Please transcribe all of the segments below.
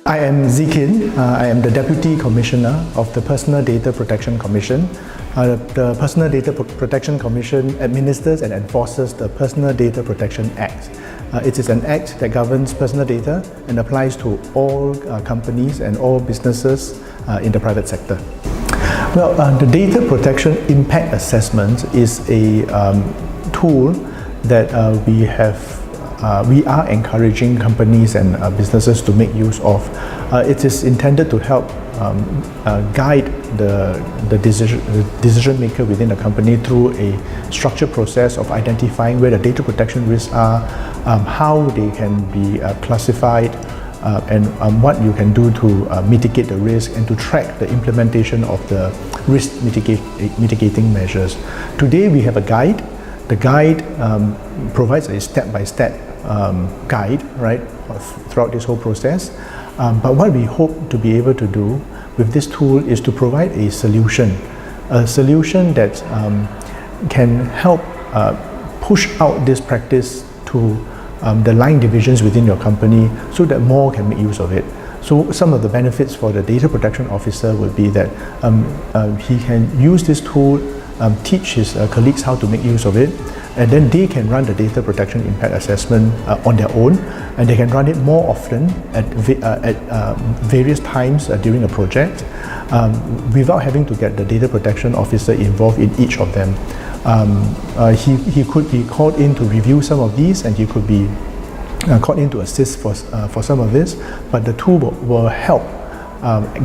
I am Zee Kin. I am the Deputy Commissioner of the Personal Data Protection Commission. The Personal Data Protection Commission administers and enforces the Personal Data Protection Act. It is an act that governs personal data and applies to all companies and all businesses in the private sector. Well, the Data Protection Impact Assessment is a tool that we are encouraging companies and businesses to make use of. It is intended to help guide the decision maker within the company through a structured process of identifying where the data protection risks are, how they can be classified, and what you can do to mitigate the risk and to track the implementation of the risk mitigating measures. Today we have a guide. The guide provides a step-by-step guide, right, throughout this whole process. But what we hope to be able to do with this tool is to provide a solution that can help push out this practice to the line divisions within your company so that more can make use of it. So some of the benefits for the data protection officer would be that he can use this tool, teach his colleagues how to make use of it, and then they can run the data protection impact assessment on their own, and they can run it more often at various times during a project without having to get the data protection officer involved in each of them. He could be called in to review some of these, and he could be called in to assist for some of this, but the tool will help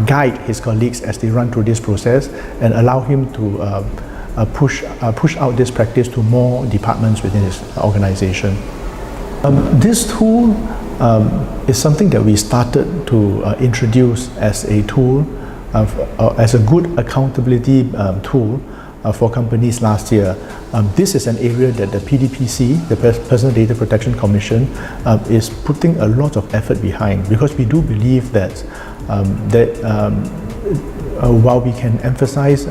guide his colleagues as they run through this process and allow him to push out this practice to more departments within his organization. This tool is something that we started to introduce as a tool, as a good accountability tool for companies last year. This is an area that the PDPC, the Personal Data Protection Commission, is putting a lot of effort behind, because we do believe that while we can emphasize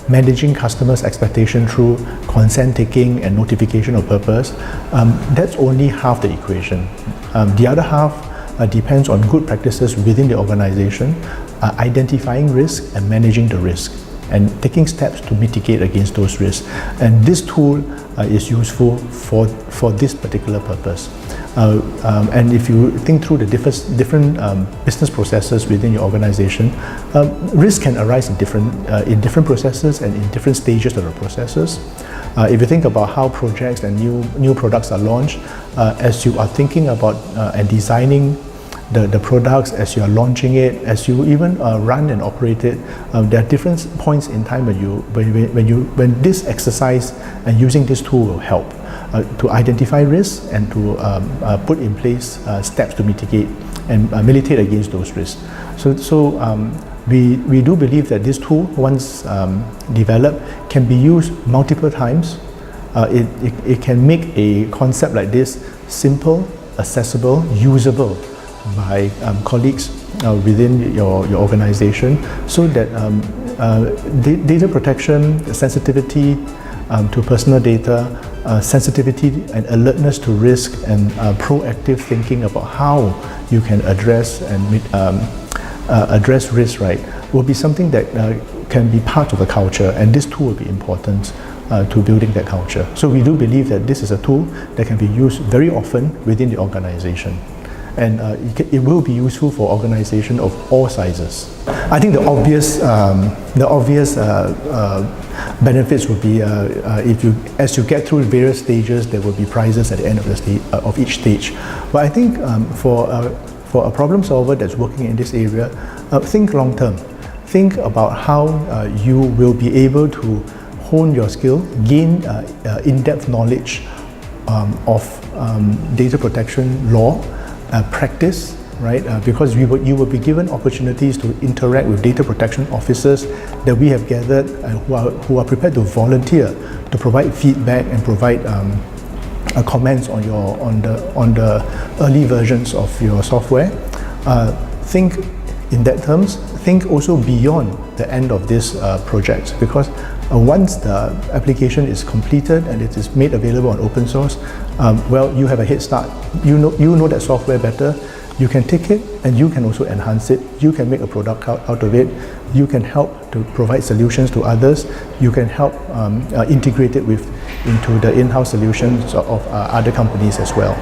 managing customers' expectation through consent taking and notification of purpose, that's only half the equation. The other half depends on good practices within the organization, identifying risk and managing the risk, and taking steps to mitigate against those risks. And this tool is useful for this particular purpose. And if you think through the different business processes within your organization, risk can arise in different processes and in different stages of the processes. If you think about how projects and new products are launched, as you are thinking about and designing the products, as you are launching it, as you even run and operate it, there are different points in time when this exercise and using this tool will help to identify risks and to put in place steps to mitigate and militate against those risks. So we do believe that this tool, once developed, can be used multiple times. It can make a concept like this simple, accessible, usable by colleagues within your organization, so that data protection, sensitivity to personal data, sensitivity and alertness to risk, and proactive thinking about how you can address risk, right, will be something that can be part of the culture, and this tool will be important to building that culture. So we do believe that this is a tool that can be used very often within the organization. And it will be useful for organizations of all sizes. I think the obvious benefits would be as you get through various stages, there will be prizes at the end of each stage. But I think for a problem solver that's working in this area, think long term. Think about how you will be able to hone your skill, gain in-depth knowledge of data protection law, practice, right? Because you will be given opportunities to interact with data protection officers that we have gathered who are prepared to volunteer to provide feedback and provide comments on the early versions of your software. Think in that terms. Think also beyond the end of this project, because Once the application is completed and it is made available on open source, well, you have a head start. You know that software better. You can take it and you can also enhance it. You can make a product out of it. You can help to provide solutions to others. You can help integrate it into the in-house solutions of other companies as well.